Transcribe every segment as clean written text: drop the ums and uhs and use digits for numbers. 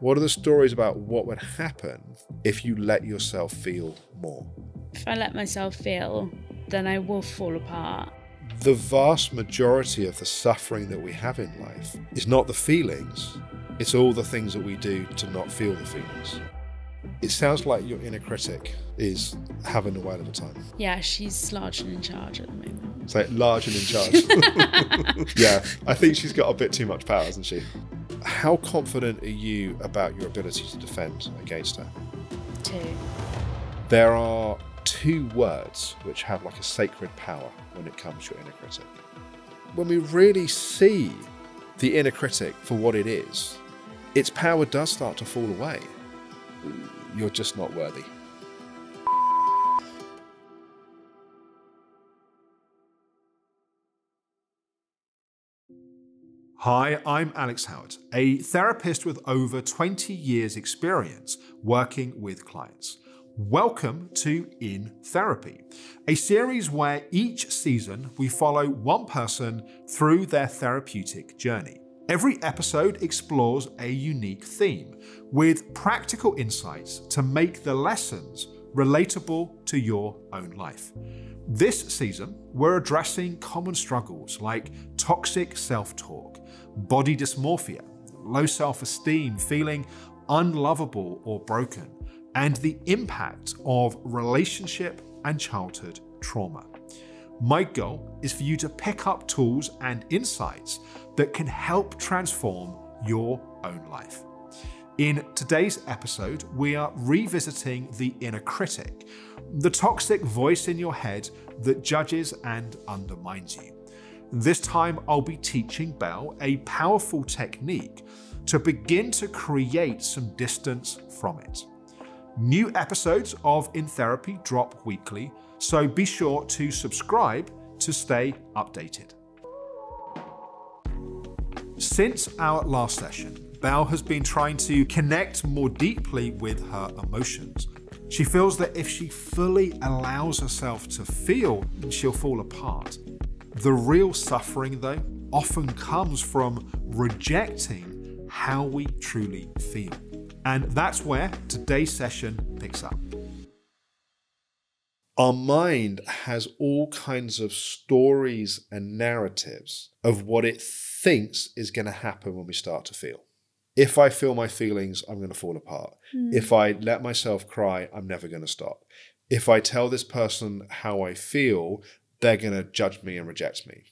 What are the stories about what would happen if you let yourself feel more? If I let myself feel, then I will fall apart. The vast majority of the suffering that we have in life is not the feelings, it's all the things that we do to not feel the feelings. It sounds like your inner critic is having a whale of a time. Yeah, she's large and in charge at the moment. So large and in charge. Yeah, I think she's got a bit too much power, hasn't she? How confident are you about your ability to defend against her? 2. There are 2 words which have like a sacred power when it comes to your inner critic. When we really see the inner critic for what it is, its power does start to fall away. You're just not worthy. Hi, I'm Alex Howard, a therapist with over 20 years experience working with clients. Welcome to In Therapy, a series where each season we follow one person through their therapeutic journey. Every episode explores a unique theme with practical insights to make the lessons relatable to your own life. This season, we're addressing common struggles like toxic self-talk, body dysmorphia, low self-esteem, feeling unlovable or broken, and the impact of relationship and childhood trauma. My goal is for you to pick up tools and insights that can help transform your own life. In today's episode, we are revisiting the inner critic, the toxic voice in your head that judges and undermines you. This time, I'll be teaching Belle a powerful technique to begin to create some distance from it. New episodes of In Therapy drop weekly, so be sure to subscribe to stay updated. Since our last session, Belle has been trying to connect more deeply with her emotions. She feels that if she fully allows herself to feel, she'll fall apart. The real suffering, though, often comes from rejecting how we truly feel. And that's where today's session picks up. Our mind has all kinds of stories and narratives of what it thinks is going to happen when we start to feel. If I feel my feelings, I'm going to fall apart. If I let myself cry, I'm never going to stop. If I tell this person how I feel, they're going to judge me and reject me.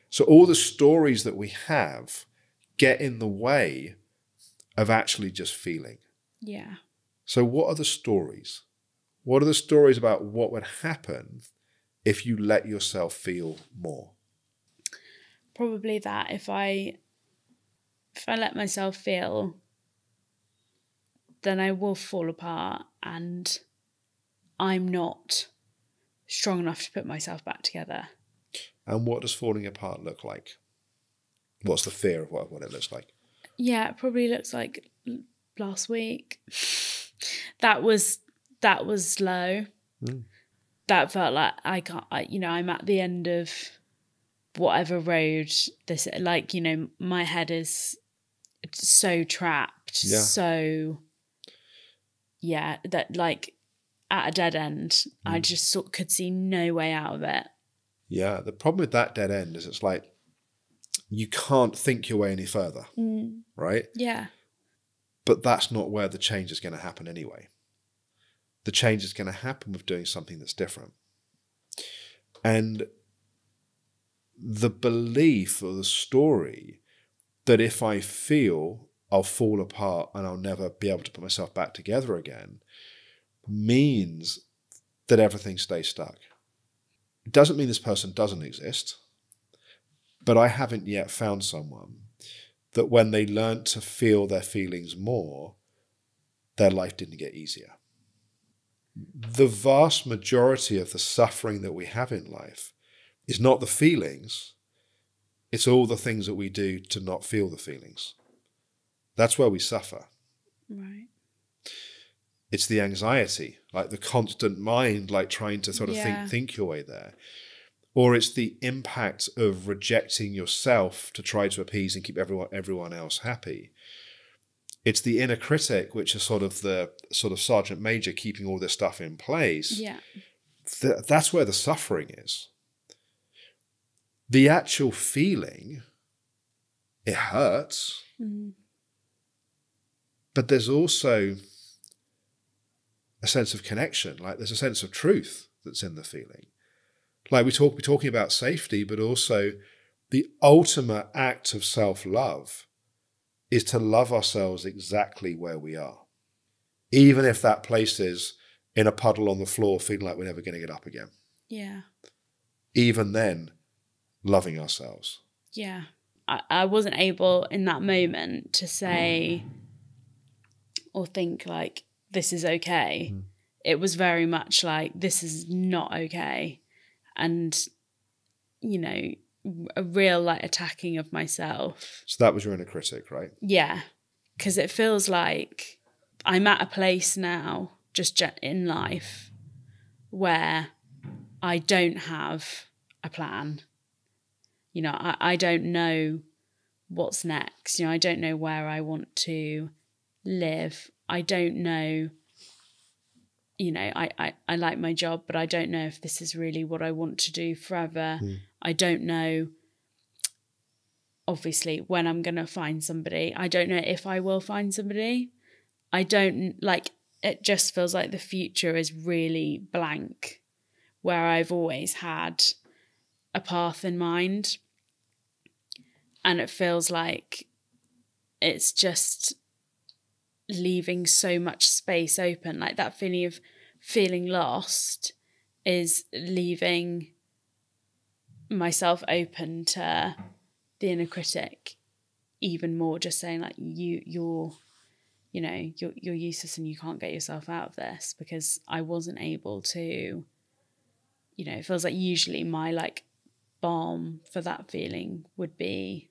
So all the stories that we have get in the way of actually just feeling. Yeah. So what are the stories? What are the stories about what would happen if you let yourself feel more? Probably that if I let myself feel, then I will fall apart and I'm not strong enough to put myself back together. And what does falling apart look like? What's the fear of what it looks like? Yeah, it probably looks like last week. That was low. That felt like I'm at the end of whatever road this, my head is so trapped. Yeah. So that at a dead end, I just could see no way out of it. Yeah. The problem with that dead end is it's like, you can't think your way any further, right? Yeah. But that's not where the change is going to happen anyway. The change is going to happen with doing something that's different. And the belief or the story that if I feel, I'll fall apart and I'll never be able to put myself back together again means that everything stays stuck. It doesn't mean this person doesn't exist, but I haven't yet found someone that when they learned to feel their feelings more, their life didn't get easier. The vast majority of the suffering that we have in life is not the feelings, it's all the things that we do to not feel the feelings. That's where we suffer. Right. It's the anxiety, like the constant mind, like trying to sort of think your way there. Or it's the impact of rejecting yourself to try to appease and keep everyone else happy. It's the inner critic, which is sort of the sergeant major keeping all this stuff in place. Yeah. That's where the suffering is. The actual feeling, it hurts, but there's also a sense of connection. Like there's a sense of truth that's in the feeling. Like we're talking about safety, but also the ultimate act of self-love is to love ourselves exactly where we are. Even if that place is in a puddle on the floor, feeling like we're never going to get up again. Yeah. Even then, loving ourselves. Yeah. I wasn't able in that moment to say or think like, this is okay. It was very much like, this is not okay. And, you know, a real like attacking of myself. So that was your inner critic, right? Yeah. Because it feels like I'm at a place now, just in life, where I don't have a plan. You know, I don't know what's next. You know, I don't know where I want to live. I don't know, you know, I like my job, but I don't know if this is really what I want to do forever. I don't know, obviously, when I'm going to find somebody. I don't know if I will find somebody. I don't, like, it just feels like the future is really blank, where I've always had a path in mind. And it feels like it's just leaving so much space open. Like that feeling of feeling lost is leaving myself open to the inner critic even more, just saying like you're useless and you can't get yourself out of this, because I wasn't able to, you know, it feels like usually my like balm for that feeling would be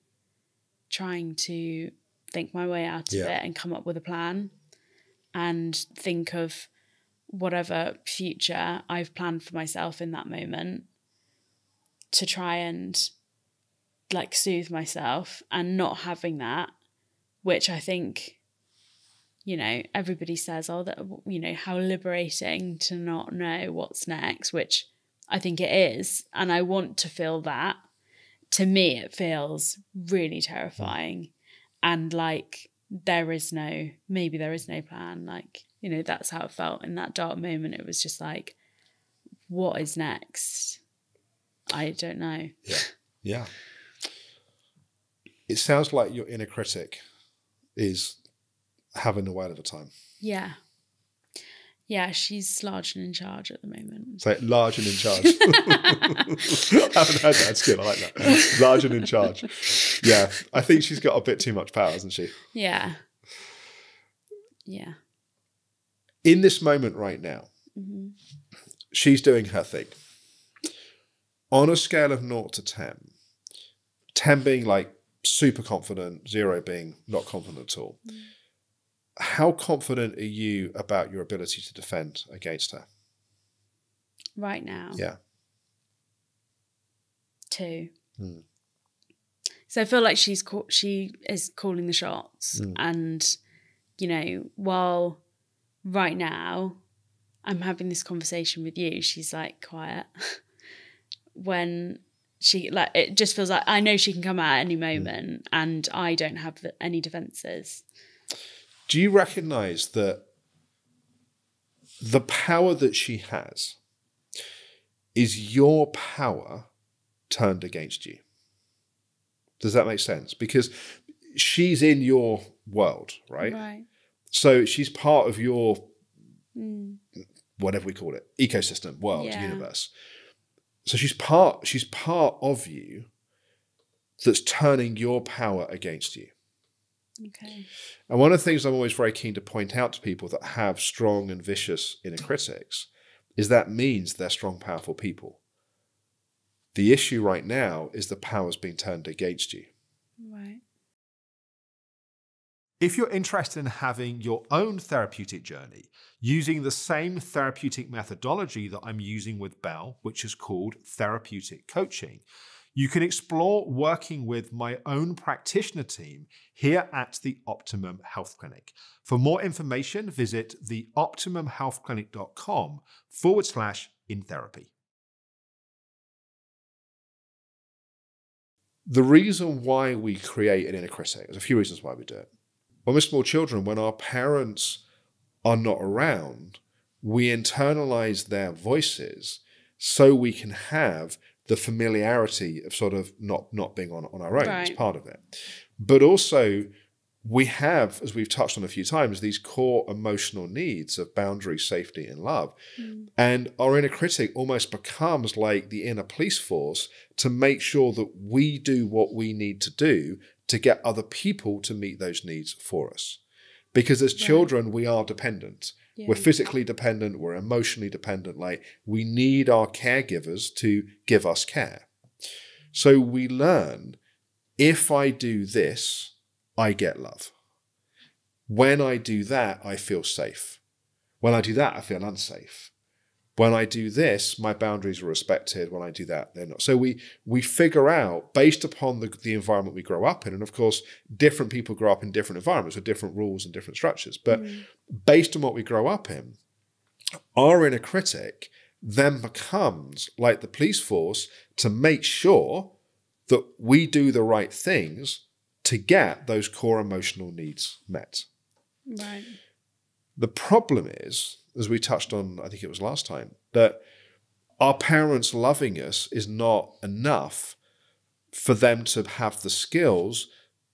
trying to think my way out of it and come up with a plan and think of whatever future I've planned for myself in that moment to try and like soothe myself. And not having that, which I think, you know, everybody says, oh, that, you know, how liberating to not know what's next, which I think it is. And I want to feel that. To me, it feels really terrifying. And like, maybe there is no plan. Like, you know, that's how it felt in that dark moment. It was just like, what is next? I don't know. Yeah. Yeah. It sounds like your inner critic is having a whale of a time. Yeah. Yeah, she's large and in charge at the moment. So large and in charge. I haven't heard that skill. I like that. Large and in charge. Yeah. I think she's got a bit too much power, hasn't she? Yeah. Yeah. In this moment right now, she's doing her thing. On a scale of 0 to 10, 10 being like super confident, 0 being not confident at all. How confident are you about your ability to defend against her? Right now? Yeah. 2. So I feel like she is calling the shots. And, you know, while right now I'm having this conversation with you, she's like quiet. When she, like, it just feels like I know she can come out at any moment and I don't have any defences. Do you recognise that the power that she has is your power turned against you? Does that make sense? Because she's in your world, right? Right. So she's part of your, whatever we call it, ecosystem, world, universe. So she's part of you that's turning your power against you. Okay. And one of the things I'm always very keen to point out to people that have strong and vicious inner critics is that means they're strong, powerful people. The issue right now is the power's being turned against you. Right. If you're interested in having your own therapeutic journey using the same therapeutic methodology that I'm using with Belle, which is called therapeutic coaching, you can explore working with my own practitioner team here at the Optimum Health Clinic. For more information, visit theoptimumhealthclinic.com/in-therapy. The reason why we create an inner critic, there's a few reasons why we do it. When we're small children, when our parents are not around, we internalize their voices so we can have the familiarity of sort of not being on our own as part of it. But also, we have, as we've touched on a few times, these core emotional needs of boundary, safety, and love. And our inner critic almost becomes like the inner police force to make sure that we do what we need to do to get other people to meet those needs for us. Because as children, we are dependent. Yeah. We're physically dependent, we're emotionally dependent. Like, we need our caregivers to give us care. So we learn, if I do this, I get love. When I do that, I feel safe. When I do that, I feel unsafe. When I do this, my boundaries are respected. When I do that, they're not. So we figure out, based upon the environment we grow up in, and of course, different people grow up in different environments with different rules and different structures, but based on what we grow up in, our inner critic then becomes like the police force to make sure that we do the right things to get those core emotional needs met. Right. The problem is, as we touched on, I think it was last time, that our parents loving us is not enough for them to have the skills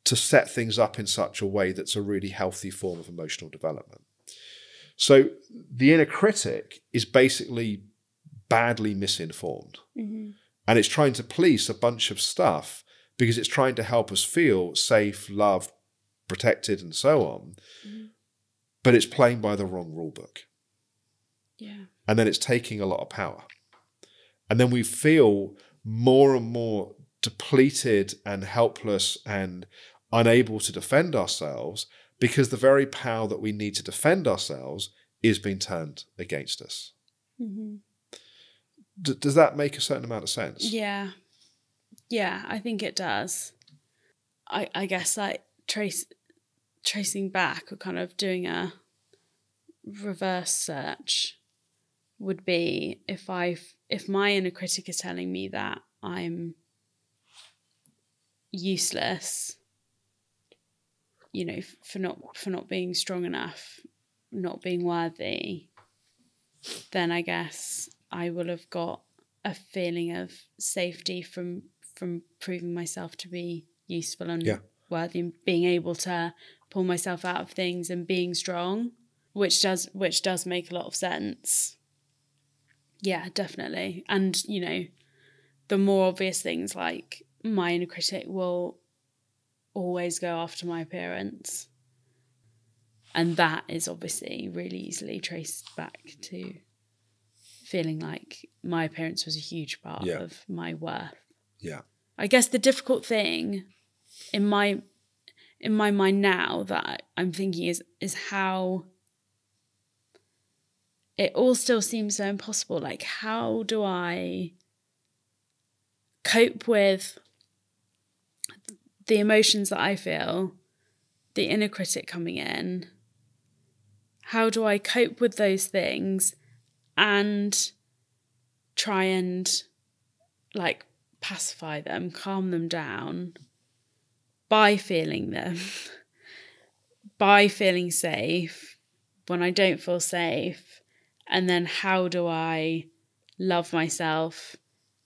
to set things up in such a way that's a really healthy form of emotional development. So the inner critic is basically badly misinformed. And it's trying to police a bunch of stuff because it's trying to help us feel safe, loved, protected, and so on. But it's playing by the wrong rule book. Yeah. And then it's taking a lot of power. And then we feel more and more depleted and helpless and unable to defend ourselves because the very power that we need to defend ourselves is being turned against us. Does that make a certain amount of sense? Yeah. Yeah, I think it does. I guess like tracing back or kind of doing a reverse search would be if my inner critic is telling me that I'm useless, you know, for not being strong enough, not being worthy, then I guess I will have got a feeling of safety from proving myself to be useful and worthy and being able to pull myself out of things and being strong, which does make a lot of sense. Yeah, definitely. And, you know, the more obvious things, like my inner critic will always go after my appearance. And that is obviously really easily traced back to feeling like my appearance was a huge part of my worth. Yeah. I guess the difficult thing in my mind now that I'm thinking is how it all still seems so impossible. Like, how do I cope with the emotions that I feel, the inner critic coming in? How do I cope with those things and try and like pacify them, calm them down by feeling them, by feeling safe when I don't feel safe? And then how do I love myself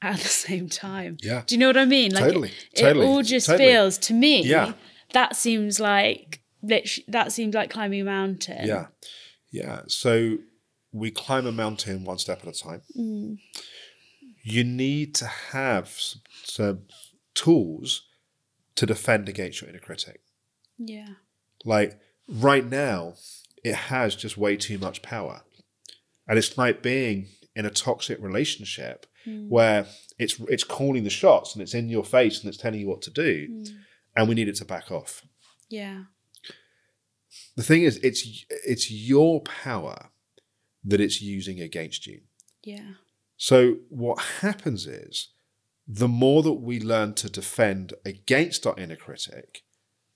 at the same time? Yeah. Do you know what I mean? Like Totally. It all just feels, to me, that seems like climbing a mountain. Yeah. Yeah. So we climb a mountain one step at a time. You need to have some tools to defend against your inner critic. Yeah. Like right now, it has just way too much power. And it's like being in a toxic relationship where it's calling the shots and it's in your face and it's telling you what to do. And we need it to back off. Yeah. The thing is, it's your power that it's using against you. Yeah. So what happens is the more that we learn to defend against our inner critic,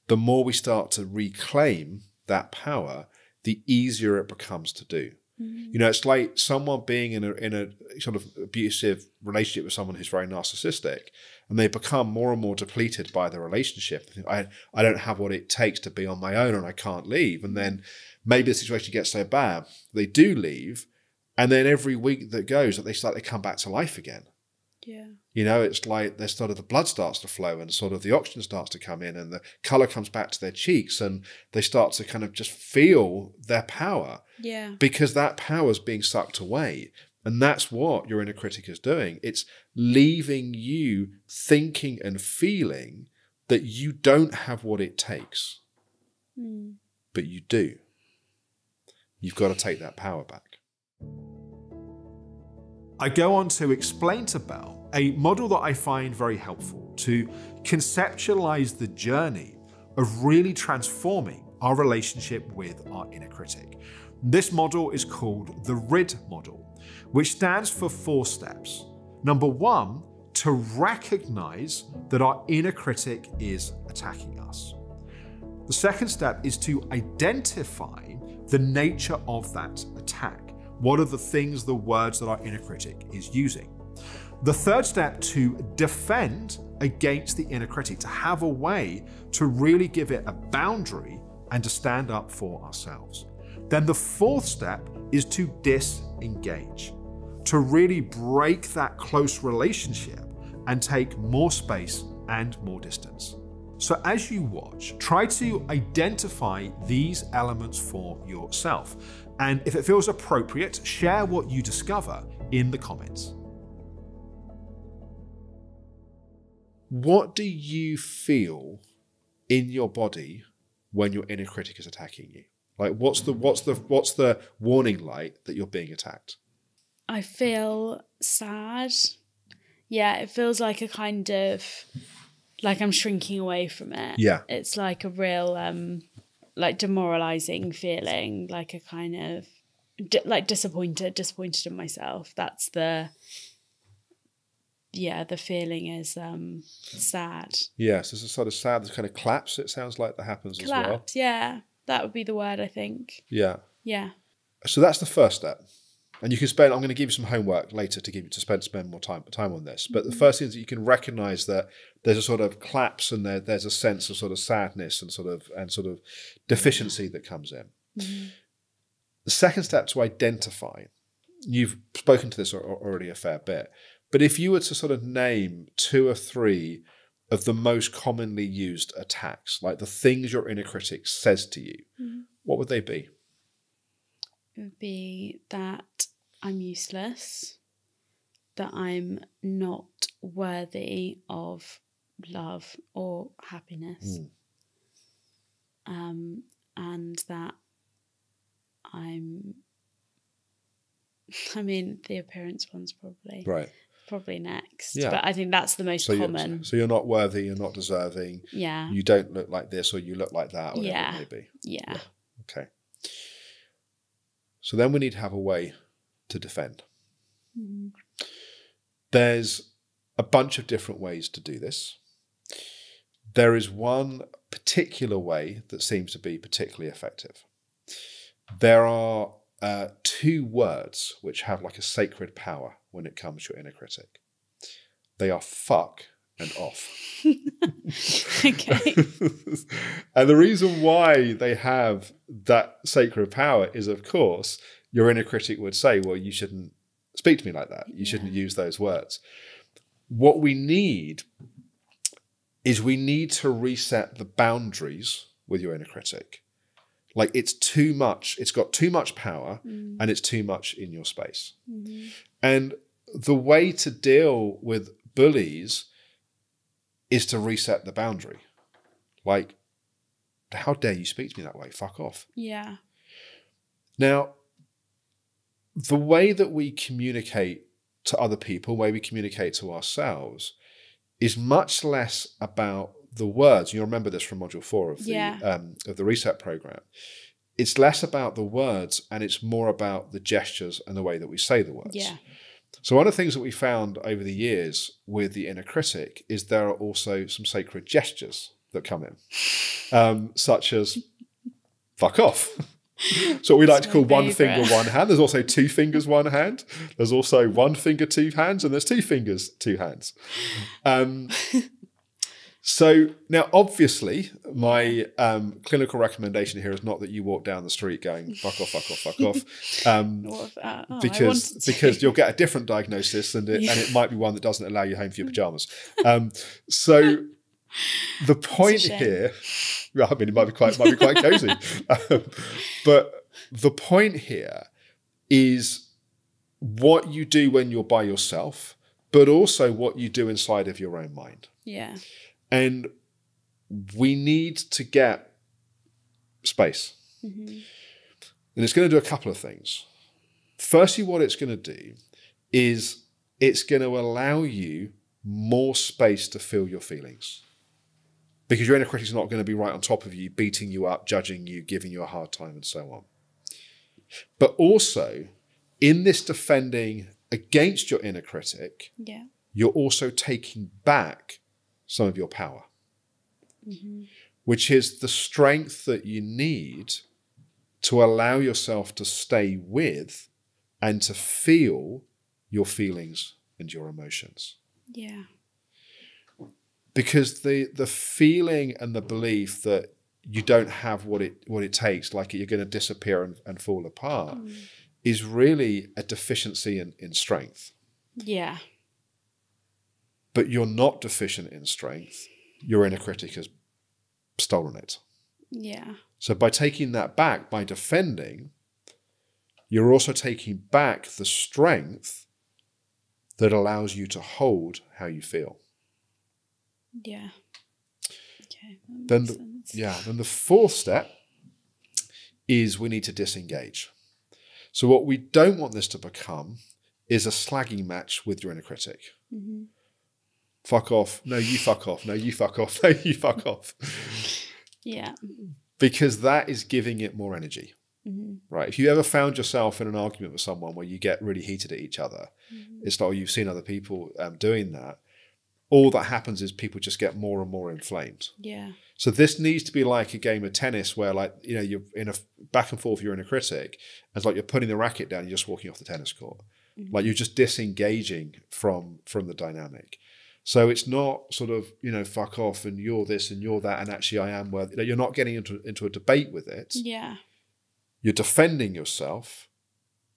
the more we start to reclaim that power, the easier it becomes to do. You know, it's like someone being in a sort of abusive relationship with someone who's very narcissistic, and they become more and more depleted by the relationship. They think, I don't have what it takes to be on my own, and I can't leave. And then maybe the situation gets so bad, they do leave, and then every week that goes, that they come back to life again. Yeah. You know, it's like there's sort of the blood starts to flow, and sort of the oxygen starts to come in, and the color comes back to their cheeks, and they start to kind of just feel their power. Yeah. Because that power is being sucked away. And that's what your inner critic is doing. It's leaving you thinking and feeling that you don't have what it takes. But you do. You've got to take that power back. I go on to explain to Belle a model that I find very helpful to conceptualize the journey of really transforming our relationship with our inner critic. This model is called the RID model, which stands for 4 steps. Number 1, to recognize that our inner critic is attacking us. The second step is to identify the nature of that attack. What are the things, the words that our inner critic is using? The third step, to defend against the inner critic, to have a way to really give it a boundary and to stand up for ourselves. Then the fourth step is to disengage, to really break that close relationship and take more space and more distance. So as you watch, try to identify these elements for yourself. And if it feels appropriate, share what you discover in the comments. What do you feel in your body when your inner critic is attacking you? Like, what's the warning light that you're being attacked? I feel sad. Yeah, it feels like a kind of, like I'm shrinking away from it. Yeah. It's like a real, like demoralizing feeling, like a kind of, like disappointed in myself. That's the feeling is sad. Yes, there's a sort of sad, this kind of collapse, it sounds like, that happens as well. Collapse, yeah. That would be the word, I think. Yeah. Yeah. So that's the first step. And you can spend, I'm going to give you some homework later to spend more time on this. But the first thing is that you can recognize that there's a sort of collapse, and there's a sense of sort of sadness and sort of deficiency that comes in. The second step, to identify. You've spoken to this already a fair bit. But if you were to sort of name 2 or 3 of the most commonly used attacks, like the things your inner critic says to you, what would they be? It would be that I'm useless, that I'm not worthy of love or happiness, and that the appearance one's probably next. Yeah. But I think that's the most common. So you're not worthy, you're not deserving. Yeah. You don't look like this, or you look like that, or whatever it may be. Yeah. Okay. So then we need to have a way to defend. There's a bunch of different ways to do this. There is one particular way that seems to be particularly effective. There are 2 words which have like a sacred power when it comes to your inner critic. They are fuck and off. Okay. And the reason why they have that sacred power is, of course, your inner critic would say, well, you shouldn't speak to me like that. You shouldn't use those words. What we need is we need to reset the boundaries with your inner critic. Like, it's too much. It's got too much power, and it's too much in your space. And the way to deal with bullies is to reset the boundary. Like, how dare you speak to me that way? Fuck off. Yeah. Now, the way that we communicate to other people, the way we communicate to ourselves, is much less about the words. You'll remember this from module 4 of the reset program. It's less about the words, and it's more about the gestures and the way that we say the words. Yeah. So one of the things that we found over the years with the inner critic is there are also some sacred gestures that come in, such as fuck off. So we like to call one finger one hand. There's also two fingers, one hand. There's also one finger, two hands, and there's two fingers, two hands. So now, obviously, my clinical recommendation here is not that you walk down the street going fuck off, fuck off, fuck off, because you'll get a different diagnosis, and it might be one that doesn't allow you home for your pajamas. So the point here, I mean, it might be quite cozy, but the point here is what you do when you're by yourself, but also what you do inside of your own mind. Yeah. And we need to get space. Mm-hmm. And it's going to do a couple of things. Firstly, what it's going to do is it's going to allow you more space to feel your feelings. Because your inner critic is not going to be right on top of you, beating you up, judging you, giving you a hard time, and so on. But also, in this defending against your inner critic, you're also taking back some of your power, which is the strength that you need to allow yourself to stay with and to feel your feelings and your emotions. Yeah. Because the feeling and the belief that you don't have what it takes, like you're going to disappear and fall apart, is really a deficiency in strength. Yeah. But you're not deficient in strength. Your inner critic has stolen it. Yeah. So by taking that back, by defending, you're also taking back the strength that allows you to hold how you feel. Yeah. Okay. Then the fourth step is we need to disengage. So what we don't want this to become is a slagging match with your inner critic. Mm-hmm. Fuck off. No, you fuck off. No, you fuck off. No, you fuck off. Yeah. Because that is giving it more energy. Mm-hmm. Right. If you ever found yourself in an argument with someone where you get really heated at each other, it's like you've seen other people doing that. All that happens is people just get more and more inflamed. Yeah. So this needs to be like a game of tennis where, like, you know, you're in a back and forth, you're in a critic, and it's like you're putting the racket down, you're just walking off the tennis court. Like you're just disengaging from the dynamic. So it's not sort of, you know, fuck off and you're this and you're that and actually I am worth. You're not getting into a debate with it. Yeah. You're defending yourself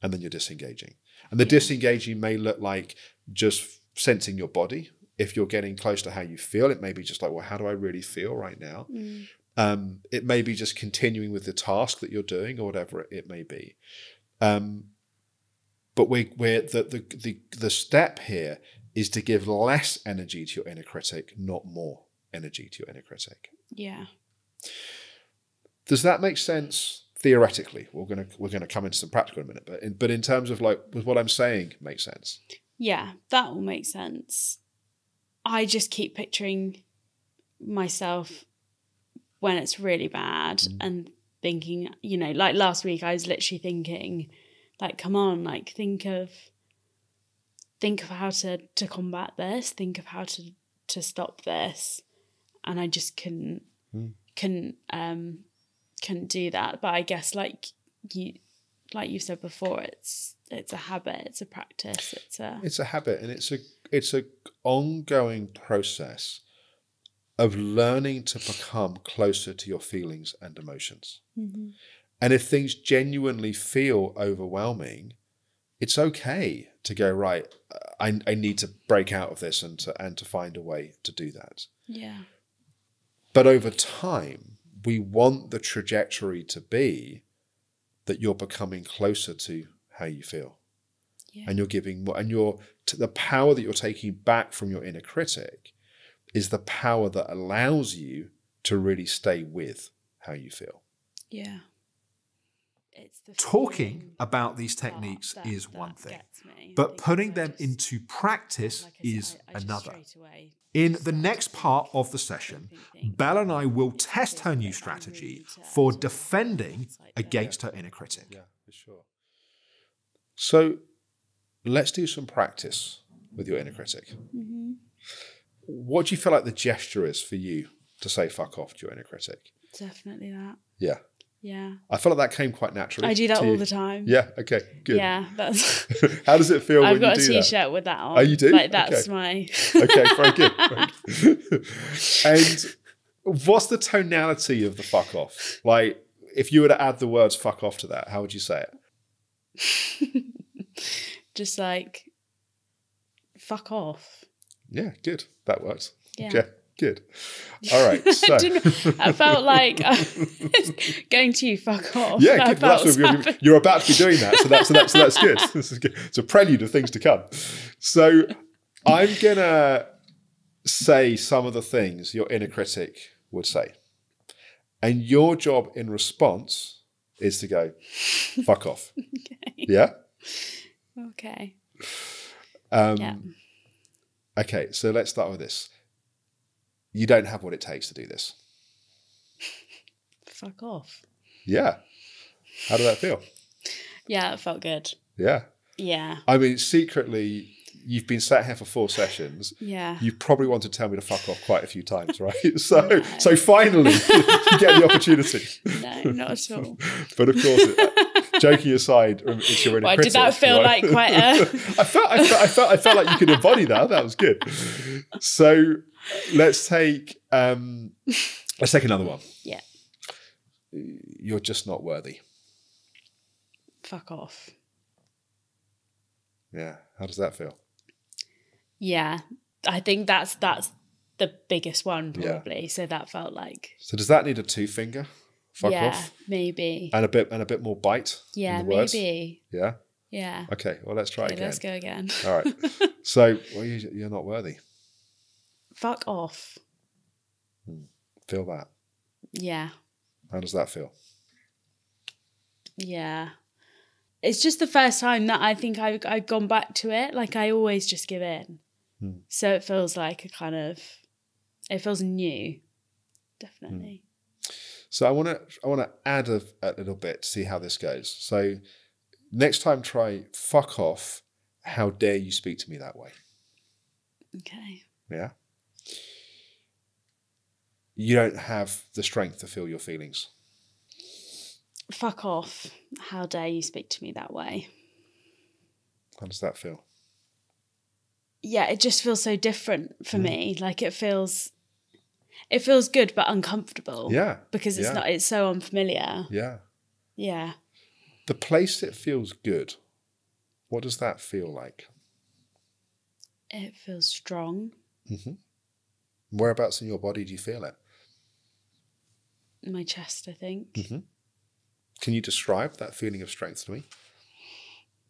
and then you're disengaging. And the disengaging may look like just sensing your body. If you're getting close to how you feel, it may be just like, well, how do I really feel right now? It may be just continuing with the task that you're doing or whatever it may be. But the step here is to give less energy to your inner critic, not more energy to your inner critic. Yeah. Does that make sense theoretically? We're gonna come into some practical in a minute, but in terms of like with what I'm saying, makes sense. Yeah, that will make sense. I just keep picturing myself when it's really bad and thinking, you know, like last week I was literally thinking, like, come on, like think of how to combat this, think of how to stop this, and I just couldn't do that. But I guess like you said before, it's a habit, it's a practice, it's a habit, and it's a ongoing process of learning to become closer to your feelings and emotions. And if things genuinely feel overwhelming, it's okay to go, right, I need to break out of this and to find a way to do that. Yeah. But over time, we want the trajectory to be that you're becoming closer to how you feel. Yeah. And you're giving more, and the power that you're taking back from your inner critic is the power that allows you to really stay with how you feel. Yeah. Talking about these techniques is one thing, but putting them into practice is another. In the next part of the session, Belle and I will test her new strategy for defending against her inner critic. Yeah, for sure. So let's do some practice with your inner critic. Mm-hmm. What do you feel like the gesture is for you to say fuck off to your inner critic? Definitely that. Yeah. Yeah. I feel like that came quite naturally. I do that all the time. Yeah. Okay. Good. Yeah. That's. How does it feel when you do that? I've got a T-shirt with that on. Oh, you do? Like that's okay. my. Okay. Very good. Very good. And what's the tonality of the fuck off? Like, if you were to add the words fuck off to that, how would you say it? Just like, fuck off. Yeah. Good. That works. Yeah. Okay. Good. All right. So I felt like going to you, fuck off. Yeah, good. Well, you're about to be doing that, so that's good. This is good. It's a prelude of things to come. So I'm gonna say some of the things your inner critic would say, and your job in response is to go, "Fuck off." Okay. Yeah. Okay. Yeah. Okay. So let's start with this. You don't have what it takes to do this. Fuck off. Yeah. How did that feel? Yeah, it felt good. Yeah. Yeah. I mean, secretly, you've been sat here for 4 sessions. Yeah. You probably want to tell me to fuck off quite a few times, right? So finally, you get the opportunity. No, not at all. But of course, joking aside, it's your inner critic. Did that feel right? like quite a... I felt like you could embody that. That was good. So let's take another one. Yeah. You're just not worthy. Fuck off. Yeah. How does that feel? Yeah. I think that's the biggest one probably. Yeah. So that felt like... So does that need a 2-finger? Fuck off? Yeah, maybe. And a bit more bite? Yeah, in the words? maybe. Yeah? Yeah. Okay, well, let's try again. Let's go again. All right. So, well, you're not worthy. Fuck off. Feel that? Yeah. How does that feel? Yeah. It's just the first time that I think I've gone back to it. Like, I always just give in. So it feels like it feels new. Definitely. So I want to add a little bit to see how this goes. So next time, try fuck off. How dare you speak to me that way? Okay. Yeah. You don't have the strength to feel your feelings. Fuck off. How dare you speak to me that way? How does that feel? Yeah, it just feels so different for me. Like it feels good but uncomfortable. Yeah. Because it's so unfamiliar. Yeah. Yeah. The place it feels good, what does that feel like? It feels strong. Mm-hmm. Whereabouts in your body do you feel it? My chest, I think. Mm-hmm. Can you describe that feeling of strength to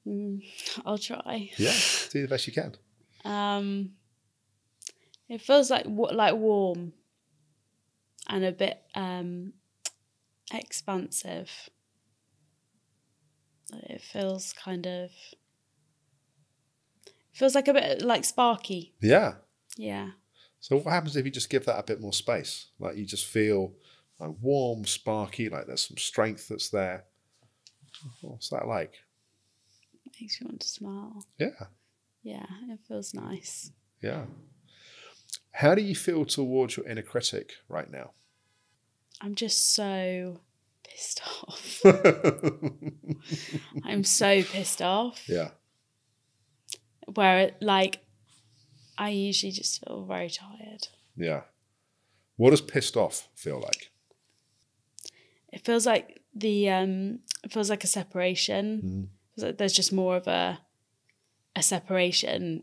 me? I'll try. Yeah, do the best you can. It feels like warm and a bit expansive. It feels like a bit like sparky. Yeah. Yeah. So what happens if you just give that a bit more space? Like you just feel like warm, sparky, like there's some strength that's there. What's that like? Makes you want to smile. Yeah. Yeah, it feels nice. Yeah. How do you feel towards your inner critic right now? I'm just so pissed off. I'm so pissed off. Yeah. Where I usually just feel very tired. Yeah. What does pissed off feel like? It feels like it feels like a separation. Feels like there's just more of a separation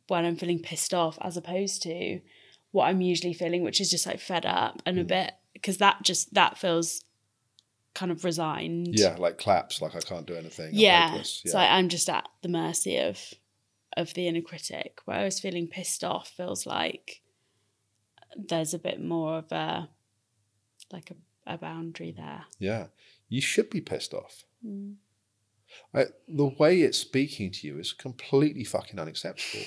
when I'm feeling pissed off as opposed to what I'm usually feeling, which is just like fed up and a bit, because that feels kind of resigned. Yeah, like claps, like I can't do anything. Yeah. So I'm just at the mercy of the inner critic, whereas feeling pissed off feels like there's a bit more of a boundary there. Yeah. You should be pissed off. The way it's speaking to you is completely fucking unacceptable.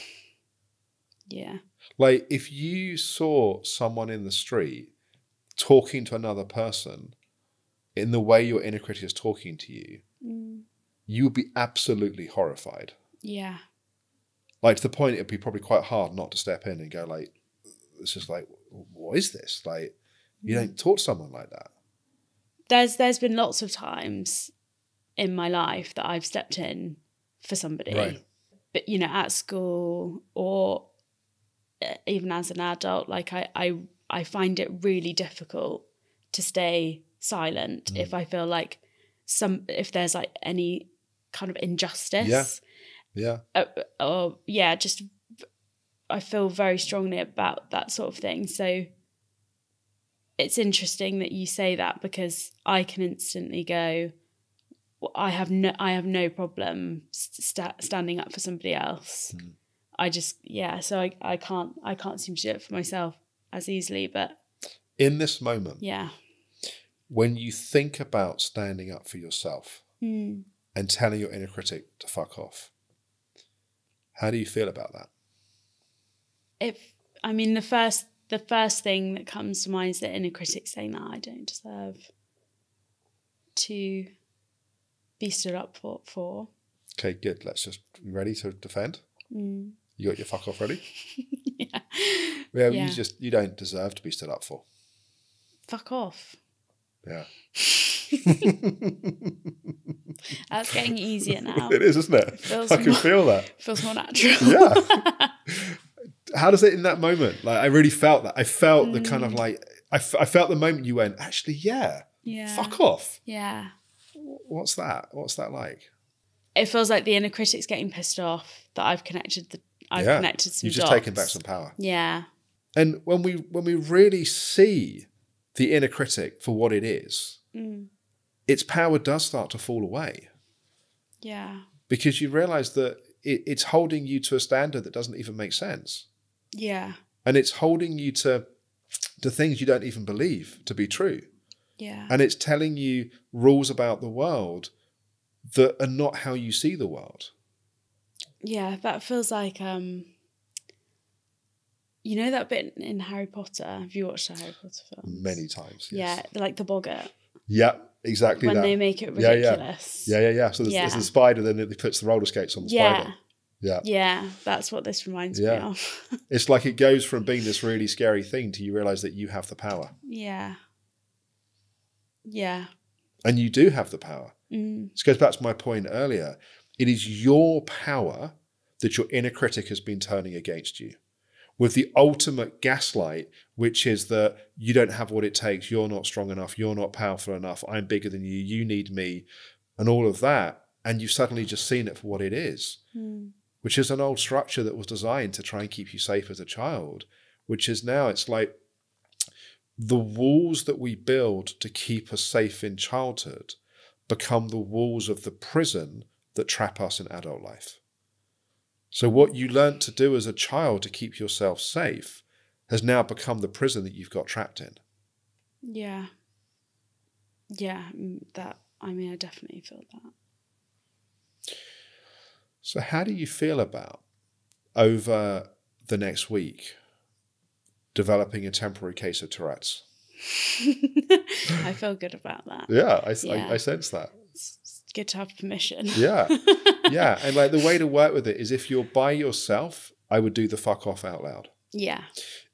Yeah. Like if you saw someone in the street talking to another person in the way your inner critic is talking to you, you would be absolutely horrified. Yeah. Like, to the point it'd be probably quite hard not to step in and go like, it's just like, what is this? Like, you don't talk to someone like that. There's been lots of times in my life that I've stepped in for somebody. Right. But, you know, at school or even as an adult, like I find it really difficult to stay silent if I feel like if there's like any kind of injustice. Yeah. Or just I feel very strongly about that sort of thing. So it's interesting that you say that, because I can instantly go, well, I have no problem standing up for somebody else. I just, so I can't seem to do it for myself as easily. But in this moment, yeah, when you think about standing up for yourself and telling your inner critic to fuck off, how do you feel about that? The first thing that comes to mind is the inner critic saying that I don't deserve to be stood up for. Okay, good. Let's just, you ready to defend? You got your fuck off ready? Yeah. You don't deserve to be stood up for. Fuck off. Yeah. That's getting easier now. It is, isn't it? I can feel that. Feels more natural. Yeah. How does it in that moment? Like, I really felt that. I felt the kind of like, I felt the moment you went, actually, yeah. Fuck off. Yeah. What's that? What's that like? It feels like the inner critic's getting pissed off that I've connected some dots. You've just taken back some power. Yeah. And when we really see the inner critic for what it is, its power does start to fall away. Yeah. Because you realise that it's holding you to a standard that doesn't even make sense. Yeah. And it's holding you to things you don't even believe to be true. Yeah. And it's telling you rules about the world that are not how you see the world. Yeah, that feels like, you know that bit in Harry Potter? Have you watched the Harry Potter films? Many times, yes. Yeah, like the boggart. Yeah, exactly when that. they make it ridiculous. Yeah. So there's the spider, then it puts the roller skates on the spider. Yeah, that's what this reminds me of. It's like it goes from being this really scary thing to you realise that you have the power. Yeah. And you do have the power. This goes back to my point earlier. It is your power that your inner critic has been turning against you, with the ultimate gaslight, which is that you don't have what it takes, you're not strong enough, you're not powerful enough, I'm bigger than you, you need me, and all of that. And you've suddenly just seen it for what it is, which is an old structure that was designed to try and keep you safe as a child, which is now, it's like the walls that we build to keep us safe in childhood become the walls of the prison that trap us in adult life. So what you learnt to do as a child to keep yourself safe has now become the prison that you've got trapped in. Yeah. Yeah, I definitely feel that. So how do you feel about, over the next week, developing a temporary case of Tourette's? I feel good about that. Yeah, I sense that. It's good to have permission. Yeah. And like the way to work with it is, if you're by yourself, I would do the fuck off out loud. Yeah.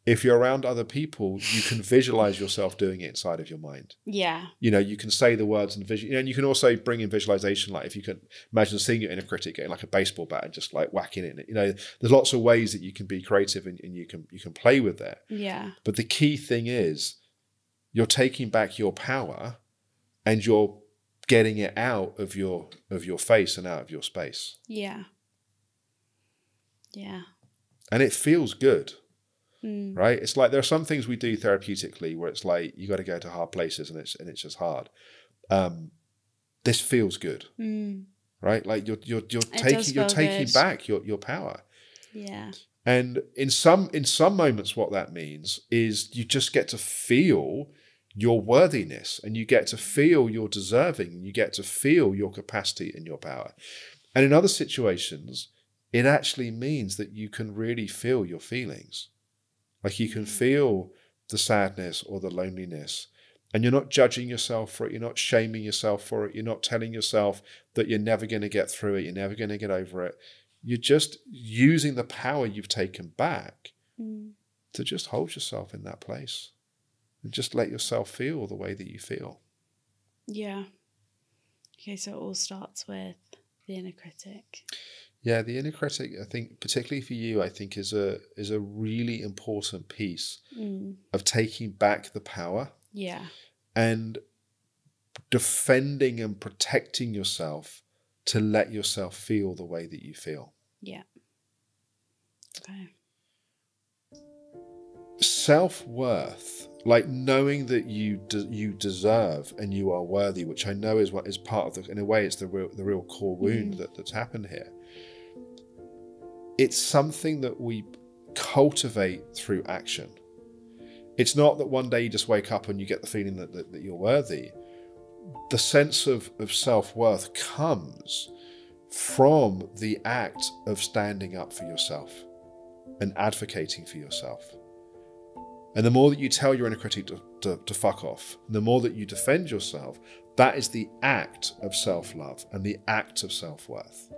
If you're around other people, you can visualize yourself doing it inside of your mind. Yeah. You know, you can say the words and and you can also bring in visualization. Like, if you can imagine seeing your inner critic getting like a baseball bat and just like whacking it. You know, there's lots of ways that you can be creative and you can play with it. Yeah. But the key thing is, you're taking back your power and you're getting it out of your face and out of your space. Yeah. And it feels good. Right? It's like there are some things we do therapeutically where it's like you got to go to hard places and it's just hard. This feels good. Right? Like you're taking back your power. Yeah. And in some moments what that means is you just get to feel your worthiness, and you get to feel you're deserving, and you get to feel your capacity and your power. And in other situations, it actually means that you can really feel your feelings. Like, you can feel the sadness or the loneliness, and you're not judging yourself for it. You're not shaming yourself for it. You're not telling yourself that you're never going to get through it. You're never going to get over it. You're just using the power you've taken back to just hold yourself in that place and just let yourself feel the way that you feel. Yeah. Okay, so it all starts with the inner critic. Yeah, the inner critic, I think, particularly for you, I think is a really important piece of taking back the power. Yeah. And defending and protecting yourself to let yourself feel the way that you feel. Yeah. Okay. Self-worth, like knowing that you deserve and you are worthy, which I know is what is part of the, in a way, it's the real core wound that's happened here. It's something that we cultivate through action. It's not that one day you just wake up and you get the feeling that you're worthy. The sense of self-worth comes from the act of standing up for yourself and advocating for yourself. And the more that you tell your inner critic to fuck off, and the more that you defend yourself, that is the act of self-love and the act of self-worth.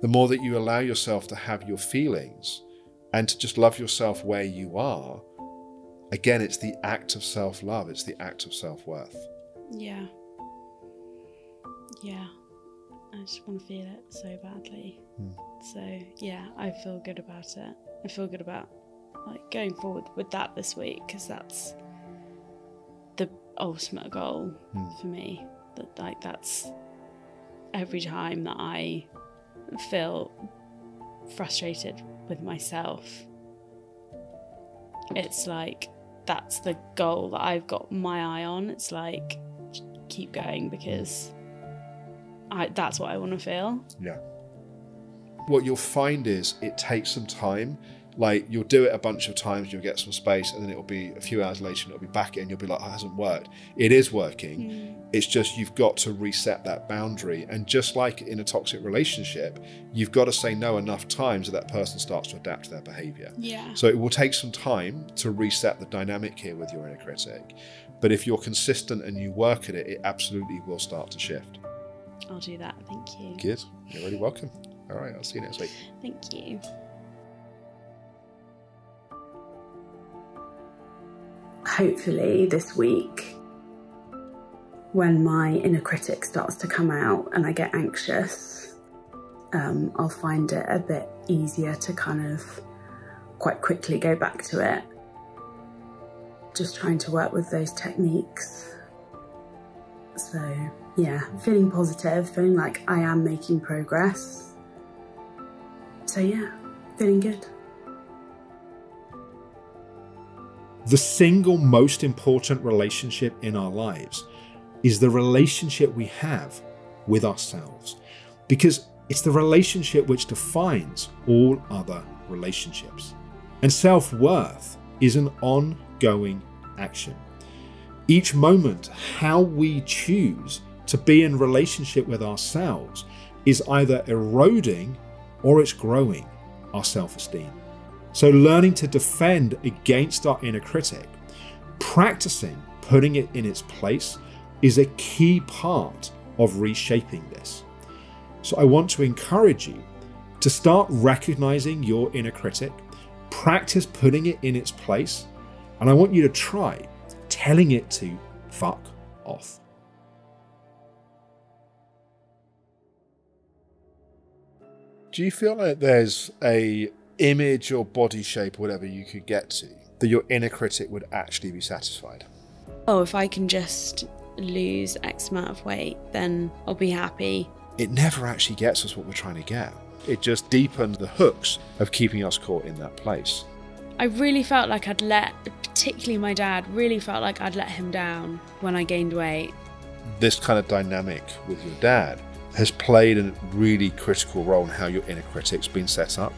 The more that you allow yourself to have your feelings and to just love yourself where you are, again, it's the act of self-love, it's the act of self-worth. Yeah. Yeah. I just want to feel it so badly. So, yeah, I feel good about it. I feel good about like going forward with that this week, because that's the ultimate goal for me. That like that's every time that I feel frustrated with myself, it's like that's the goal that I've got my eye on. It's like keep going, because that's what I want to feel. Yeah. What you'll find is it takes some time. Like you'll do it a bunch of times, you'll get some space, and then it'll be a few hours later and it'll be back in. You'll be like, oh, it hasn't worked. It is working. It's just you've got to reset that boundary. And just like in a toxic relationship, you've got to say no enough times that that person starts to adapt to their behavior. Yeah. So it will take some time to reset the dynamic here with your inner critic. But if you're consistent and you work at it, it absolutely will start to shift. I'll do that. Thank you. Good. You're really welcome. All right. I'll see you next week. Thank you. Hopefully this week, when my inner critic starts to come out and I get anxious, I'll find it a bit easier to kind of quite quickly go back to it. Just trying to work with those techniques. So yeah, feeling positive, feeling like I am making progress. So yeah, feeling good. The single most important relationship in our lives is the relationship we have with ourselves, because it's the relationship which defines all other relationships. And self-worth is an ongoing action. Each moment, how we choose to be in relationship with ourselves is either eroding or it's growing our self-esteem. So learning to defend against our inner critic, practicing putting it in its place, is a key part of reshaping this. So I want to encourage you to start recognizing your inner critic, practice putting it in its place, and I want you to try telling it to fuck off. Do you feel like there's a image or body shape or whatever you could get to that your inner critic would actually be satisfied? Oh, if I can just lose X amount of weight, then I'll be happy. It never actually gets us what we're trying to get. It just deepens the hooks of keeping us caught in that place. I really felt like particularly my dad, really felt like I'd let him down when I gained weight. This kind of dynamic with your dad has played a really critical role in how your inner critic's been set up.